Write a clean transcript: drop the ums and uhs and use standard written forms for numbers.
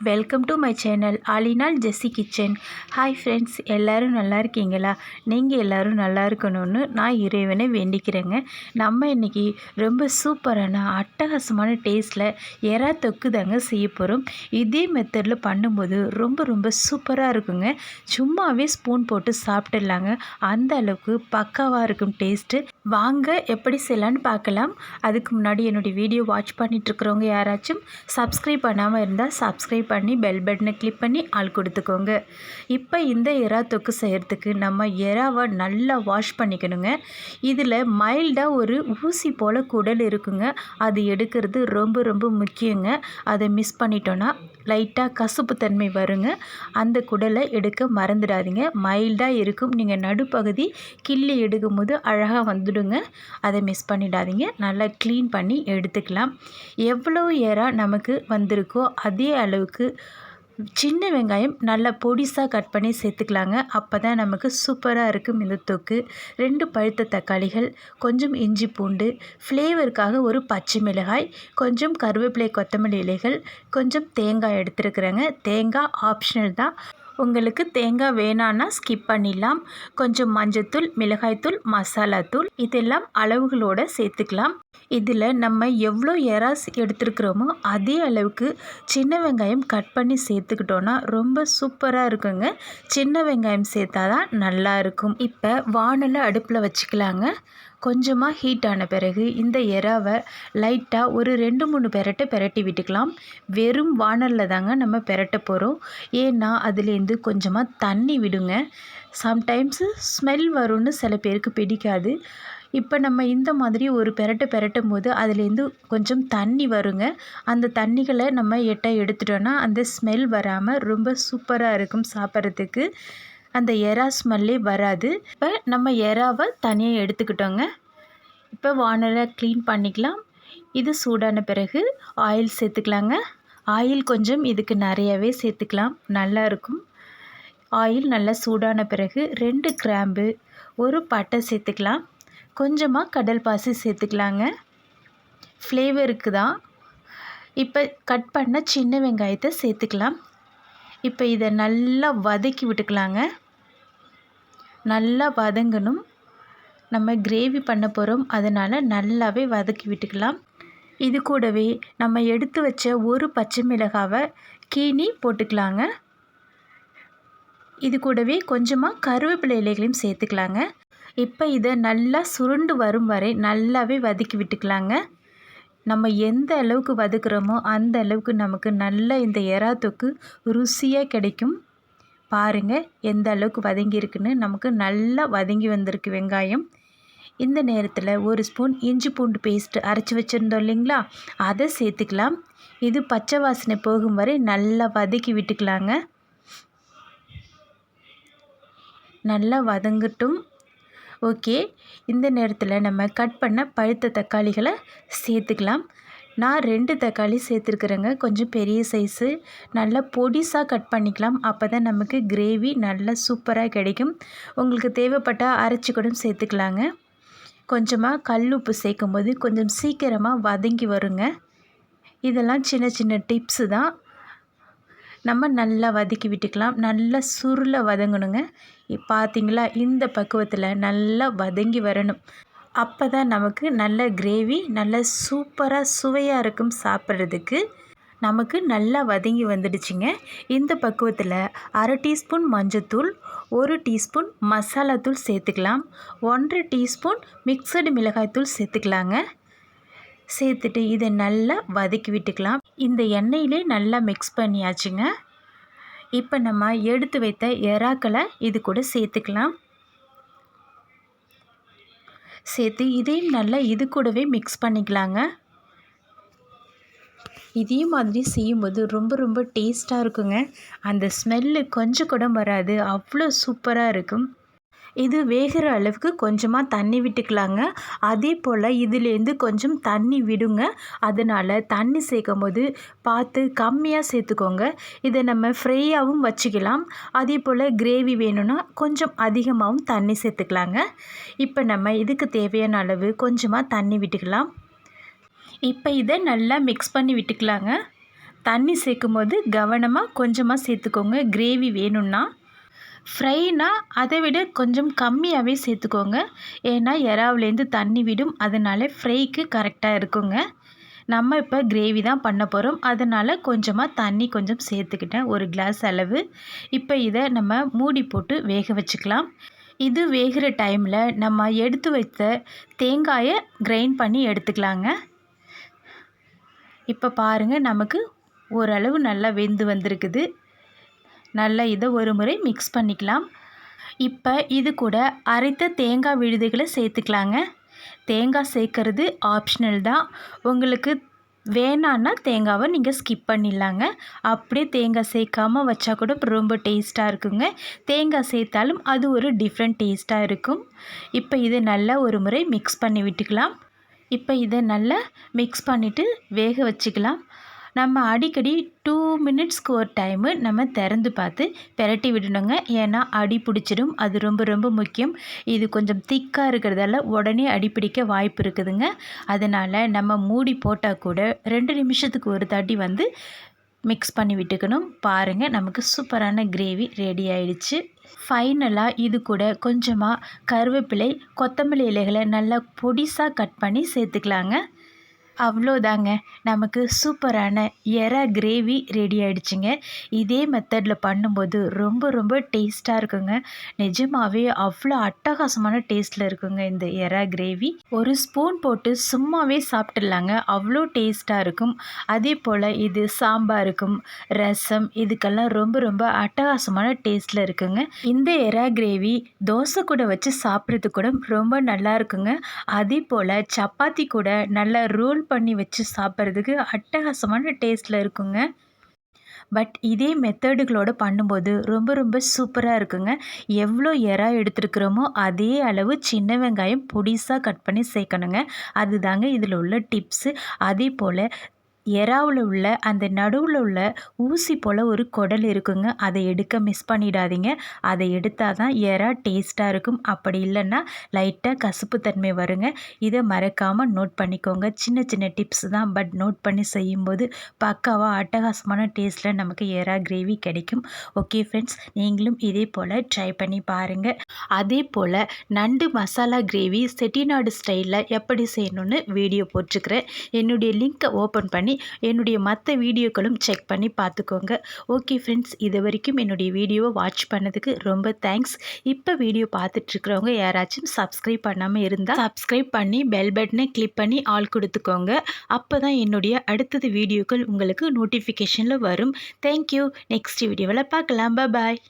Welcome to my channel ஆலினால் Jessie kitchen. Hi friends, எல்லோரும் நல்லா இருக்கீங்களா? நீங்கள் எல்லோரும் நல்லா இருக்கணும்னு நான் இறைவனை வேண்டிக்கிறேங்க. நம்ம இன்றைக்கி ரொம்ப சூப்பரான அட்டகாசமான டேஸ்ட்டில் எறா தொக்கு தாங்க செய்ய போகிறோம். இதே மெத்தடில் பண்ணும்போது ரொம்ப சூப்பராக இருக்குங்க. சும்மாவே ஸ்பூன் போட்டு சாப்பிட்டுடலாங்க. அந்த அளவுக்கு பக்காவாக இருக்கும் டேஸ்ட்டு. வாங்க எப்படி செய்யலான்னு பார்க்கலாம். அதுக்கு முன்னாடி என்னுடைய வீடியோ வாட்ச் பண்ணிகிட்ருக்கிறவங்க யாராச்சும் சப்ஸ்கிரைப் பண்ணாமல் இருந்தால் சப்ஸ்கிரைப் பண்ணி பெல் பட்டனை கிளிக் பண்ணி ஆள் கொடுத்துக்கோங்க. இப்போ இந்த எறா தொக்கு செய்கிறதுக்கு நம்ம எறாவை நல்லா வாஷ் பண்ணிக்கணுங்க. இதில் மைல்டாக ஒரு ஊசி போல் குடல் இருக்குங்க. அது எடுக்கிறது ரொம்ப முக்கியங்க. அதை மிஸ் பண்ணிட்டோன்னா லைட்டாக கசப்பு தன்மை வருங்க. அந்த குடலை எடுக்க மறந்துடாதீங்க. மைல்டாக இருக்கும். நீங்கள் நடுப்பகுதி கிள்ளி எடுக்கும் போது அழகாக வந்துடுங்க. அதை மிஸ் பண்ணிடாதீங்க. நல்லா க்ளீன் பண்ணி எடுத்துக்கலாம். எவ்வளோ எறா நமக்கு வந்திருக்கோ அதே அளவுக்கு சின்ன வெங்காயம் நல்லா பொடிசாக கட் பண்ணி சேர்த்துக்கலாங்க. அப்போ தான் நமக்கு சூப்பராக இருக்கும் இந்த தொக்கு. 2 பழுத்த தக்காளிகள், கொஞ்சம் இஞ்சி பூண்டு, ஃப்ளேவருக்காக ஒரு பச்சை மிளகாய், கொஞ்சம் கருவேப்பிலை கொத்தமல்லி இலைகள், கொஞ்சம் தேங்காய் எடுத்துருக்குறேங்க. தேங்காய் ஆப்ஷனல் தான். உங்களுக்கு தேங்காய் வேணான்னா ஸ்கிப் பண்ணிடலாம். கொஞ்சம் மஞ்சத்தூள், மிளகாய்த்தூள், மசாலாத்தூள் இதெல்லாம் அளவுகளோடு சேர்த்துக்கலாம். இதில் நம்ம எவ்வளோ எறாஸ் எடுத்துருக்குறோமோ அதே அளவுக்கு சின்ன வெங்காயம் கட் பண்ணி சேர்த்துக்கிட்டோன்னா ரொம்ப சூப்பராக இருக்குங்க. சின்ன வெங்காயம் சேர்த்தா தான் நல்லாயிருக்கும். இப்போ வானலை அடுப்பில் வச்சுக்கலாங்க. கொஞ்சமாக ஹீட் ஆன பிறகு இந்த எறாவை லைட்டாக ஒரு 2-3 பெரட்டி விட்டுக்கலாம். வெறும் வானலில் தாங்க நம்ம பெரட்ட போகிறோம். ஏன்னா அதுலேருந்து கொஞ்சமாக தண்ணி விடுங்க. சம்டைம்ஸு ஸ்மெல் வரும்னு சில பேருக்கு பிடிக்காது. இப்போ நம்ம இந்த மாதிரி ஒரு பெரட்டும் போது அதுலேருந்து கொஞ்சம் தண்ணி வருங்க. அந்த தண்ணிகளை நம்ம எடுத்துட்டோன்னா அந்த ஸ்மெல் வராமல் ரொம்ப சூப்பராக இருக்கும் சாப்பிட்றதுக்கு. அந்த எறா ஸ்மெல்லே வராது. இப்போ நம்ம எறாவை தனியாக எடுத்துக்கிட்டோங்க. இப்போ வானலை க்ளீன் பண்ணிக்கலாம். இது சூடான பிறகு ஆயில் சேர்த்துக்கலாங்க. ஆயில் கொஞ்சம் இதுக்கு நிறையவே சேர்த்துக்கலாம், நல்லாயிருக்கும். ஆயில் நல்லா சூடான பிறகு 2 கிராம்பு, 1 பட்டை சேர்த்துக்கலாம். கொஞ்சமாக கடல் பாசி சேர்த்துக்கலாங்க, ஃப்ளேவருக்கு தான். இப்போ கட் பண்ண சின்ன வெங்காயத்தை சேர்த்துக்கலாம். இப்போ இதை நல்லா வதக்கி விட்டுக்கலாங்க. நல்லா வதங்கணும். நம்ம கிரேவி பண்ண போகிறோம், அதனால் நல்லாவே வதக்கி விட்டுக்கலாம். இது கூடவே நம்ம எடுத்து வச்ச ஒரு பச்சை மிளகாவை கீனி போட்டுக்கலாங்க. இது கூடவே கொஞ்சமாக கருவேப்பிலை இலைகளையும் சேர்த்துக்கலாங்க. இப்போ இதை நல்லா சுருண்டு வரும் வரை நல்லாவே வதக்கி விட்டுக்கலாங்க. நம்ம எந்த அளவுக்கு வதக்குறோமோ அந்த அளவுக்கு நமக்கு நல்ல இந்த எறா தொக்கு ருசியாக கிடைக்கும். பாருங்கள் எந்த அளவுக்கு வதங்கியிருக்குன்னு. நமக்கு நல்லா வதங்கி வந்திருக்கு வெங்காயம். இந்த நேரத்தில் 1 ஸ்பூன் இஞ்சி பூண்டு பேஸ்ட்டு அரைச்சி வச்சுருந்தோம் இல்லைங்களா, அதை சேர்த்துக்கலாம். இது பச்சை வாசனை போகும் வரை நல்லா வதக்கி விட்டுக்கலாங்க. நல்லா வதங்கட்டும். ஓகே, இந்த நேரத்தில் நம்ம கட் பண்ண பழுத்த தக்காளிகளை சேர்த்துக்கலாம். நான் 2 தக்காளி சேர்த்துருக்குறேங்க, கொஞ்சம் பெரிய சைஸு. நல்லா பொடிசாக கட் பண்ணிக்கலாம். அப்போ தான் நமக்கு கிரேவி நல்லா சூப்பராக கிடைக்கும். உங்களுக்கு தேவைப்பட்டால் அரைச்சி கூட சேர்த்துக்கலாங்க. கொஞ்சமாக கல் உப்பு சேர்க்கும் போது கொஞ்சம் சீக்கிரமாக வதங்கி வருங்க. இதெல்லாம் சின்ன டிப்ஸு தான். நம்ம நல்லா வதக்கி விட்டுக்கலாம். நல்லா சுருள வதங்கணுங்க. பார்த்திங்களா, இந்த பக்குவத்தில் நல்லா வதங்கி வரணும். அப்போ தான் நமக்கு நல்ல கிரேவி நல்ல சூப்பராக சுவையாக இருக்கும் சாப்பிட்றதுக்கு. நமக்கு நல்லா வதங்கி வந்துடுச்சுங்க. இந்த பக்குவத்தில் 1/2 டீஸ்பூன் மஞ்சத்தூள், 1 டீஸ்பூன் மசாலாத்தூள் சேர்த்துக்கலாம். 1/2 டீஸ்பூன் மிக்சடு மிளகாய்த்தூள் சேர்த்துக்கலாங்க. சேர்த்துட்டு இதை நல்லா வதக்கி விட்டுக்கலாம். இந்த எண்ணெயிலே நல்லா மிக்ஸ் பண்ணியாச்சுங்க. இப்போ நம்ம எடுத்து வைத்த எறாக்களை இது கூட சேர்த்துக்கலாம். சேர்த்து இதையும் நல்லா இது கூடவே மிக்ஸ் பண்ணிக்கலாங்க. இதே மாதிரி செய்யும்போது ரொம்ப டேஸ்ட்டாக இருக்குங்க. அந்த ஸ்மெல்லு கொஞ்சம் கூட வராது, அவ்வளோ சூப்பராக இருக்கும். இது வேகிற அளவுக்கு கொஞ்சமாக தண்ணி விட்டுக்கலாங்க. அதே போல் இதுலேருந்து கொஞ்சம் தண்ணி விடுங்க. அதனால் தண்ணி சேர்க்கும் போது பார்த்து கம்மியாக சேர்த்துக்கோங்க. இதை நம்ம ஃப்ரையாகவும் வச்சுக்கலாம். அதே போல் கிரேவி வேணும்னா கொஞ்சம் அதிகமாகவும் தண்ணி சேர்த்துக்கலாங்க. இப்போ நம்ம இதுக்கு தேவையான அளவு கொஞ்சமாக தண்ணி விட்டுக்கலாம். இப்போ இதை நல்லா மிக்ஸ் பண்ணி விட்டுக்கலாங்க. தண்ணி சேர்க்கும்போது கவனமாக கொஞ்சமாக சேர்த்துக்கோங்க. கிரேவி வேணும்னா. ஃப்ரைனா அதை விட கொஞ்சம் கம்மியாகவே சேர்த்துக்கோங்க. ஏன்னா எறாவுலேருந்து தண்ணி விடும். அதனால ஃப்ரைக்கு கரெக்டாக இருக்குங்க. நம்ம இப்போ கிரேவி தான் பண்ண போகிறோம். அதனால் கொஞ்சமாக தண்ணி கொஞ்சம் சேர்த்துக்கிட்டேன், 1 கிளாஸ் அளவு. இப்போ இதை நம்ம மூடி போட்டு வேக வச்சுக்கலாம். இது வேகிற டைமில் நம்ம எடுத்து வைத்த தேங்காயை கிரைண்ட் பண்ணி எடுத்துக்கலாங்க. இப்போ பாருங்கள், நமக்கு ஓரளவு நல்லா வெந்து வந்திருக்குது. நல்லா இதை ஒரு முறை மிக்ஸ் பண்ணிக்கலாம். இப்போ இது கூட அரைத்த தேங்காய் விழுதுகளை சேர்த்துக்கலாங்க. தேங்காய் சேர்க்கறது ஆப்ஷனல் தான். உங்களுக்கு வேணான்னா தேங்காவை நீங்கள் ஸ்கிப் பண்ணிடலாங்க. அப்படியே தேங்காய் சேர்க்காமல் வச்சா கூட ரொம்ப டேஸ்ட்டாக இருக்குங்க. தேங்காய் சேர்த்தாலும் அது ஒரு டிஃப்ரெண்ட் டேஸ்ட்டாக இருக்கும். இப்போ இதை நல்லா ஒரு முறை மிக்ஸ் பண்ணி விட்டுக்கலாம். இப்போ இதை நல்லா மிக்ஸ் பண்ணிவிட்டு வேக வச்சுக்கலாம். நம்ம அடிக்கடி 2 மினிட்ஸ்க்கு ஒரு டைமு நம்ம திறந்து பார்த்து பெரட்டி விடணுங்க. ஏன்னா அடி பிடிச்சிடும். அது ரொம்ப ரொம்ப முக்கியம். இது கொஞ்சம் திக்காக இருக்கிறதால உடனே அடிப்பிடிக்க வாய்ப்பு இருக்குதுங்க. அதனால் நம்ம மூடி போட்டால் கூட 2 நிமிஷத்துக்கு ஒரு தாட்டி வந்து மிக்ஸ் பண்ணி விட்டுக்கணும். பாருங்கள், நமக்கு சூப்பரான கிரேவி ரெடி ஆயிடுச்சு. ஃபைனலாக இது கூட கொஞ்சமாக கருவேப்பிலை, கொத்தமல்லி இலைகளை நல்லா பொடிசாக கட் பண்ணி சேர்த்துக்கலாங்க. அவ்வளோதாங்க, நமக்கு சூப்பரான எறா கிரேவி ரெடி ஆகிடுச்சிங்க. இதே மெத்தடில் பண்ணும்போது ரொம்ப ரொம்ப டேஸ்ட்டாக இருக்குங்க. நிஜமாகவே அவ்வளோ அட்டகாசமான டேஸ்ட்டில் இருக்குங்க இந்த எறா கிரேவி. ஒரு ஸ்பூன் போட்டு சும்மாவே சாப்பிட்டுடலாங்க, அவ்வளோ டேஸ்ட்டாக இருக்கும். அதே போல் இது சாம்பாருக்கும் ரசம் இதுக்கெல்லாம் ரொம்ப ரொம்ப அட்டகாசமான டேஸ்ட்டில் இருக்குங்க. இந்த எறா கிரேவி தோசை கூட வச்சு சாப்பிட்றது கூட ரொம்ப நல்லா இருக்குங்க. அதே போல் சப்பாத்தி கூட நல்லா ரோல் பண்ணி வச்சு சாப்பிட்றதுக்கு அட்டகாசமான டேஸ்ட்டில் இருக்குங்க. பட் இதே மெத்தடுகளோடு பண்ணும்போது ரொம்ப ரொம்ப சூப்பராக இருக்குங்க. எவ்வளோ எறா எடுத்துருக்குறோமோ அதே அளவு சின்ன வெங்காயம் பொடிசாக கட் பண்ணி சேர்க்கணுங்க. அதுதாங்க இதில் உள்ள டிப்ஸு. அதே போல் எறாவில் உள்ள அந்த நடுவில் உள்ள ஊசி போல் ஒரு குடல் இருக்குங்க. அதை எடுக்க மிஸ் பண்ணிடாதீங்க. அதை எடுத்தால் தான் எறா டேஸ்ட்டாக இருக்கும். அப்படி இல்லைன்னா லைட்டாக கசப்பு தன்மை வருங்க. இதை மறக்காமல் நோட் பண்ணிக்கோங்க. சின்ன சின்ன டிப்ஸ் தான், பட் நோட் பண்ணி செய்யும்போது பக்காவாக அட்டகாசமான டேஸ்ட்டில் நமக்கு எறா கிரேவி கிடைக்கும். ஓகே ஃப்ரெண்ட்ஸ், நீங்களும் இதே போல் ட்ரை பண்ணி பாருங்கள். அதே போல் நண்டு மசாலா கிரேவி செட்டிநாடு ஸ்டைலில் எப்படி செய்யணும்னு வீடியோ போட்டிருக்கிறேன். என்னுடைய லிங்க்கை ஓப்பன் பண்ணி என்னுடைய மற்ற வீடியோக்களும் செக் பண்ணி பார்த்துக்கோங்க. ஓகே ஃப்ரெண்ட்ஸ், இது வரைக்கும் என்னுடைய வீடியோவை வாட்ச் பண்ணதுக்கு ரொம்ப தேங்க்ஸ். இப்போ வீடியோ பார்த்துட்ருக்கிறவங்க யாராச்சும் சப்ஸ்கிரைப் பண்ணாமல் இருந்தால் சப்ஸ்கிரைப் பண்ணி பெல் பட்டனை கிளிக் பண்ணி ஆல் கொடுத்துக்கோங்க. அப்போ தான் என்னுடைய அடுத்தது வீடியோக்கள் உங்களுக்கு நோட்டிஃபிகேஷனில் வரும். தேங்க்யூ. நெக்ஸ்ட் வீடியோவில் பார்க்கலாம். பாய்.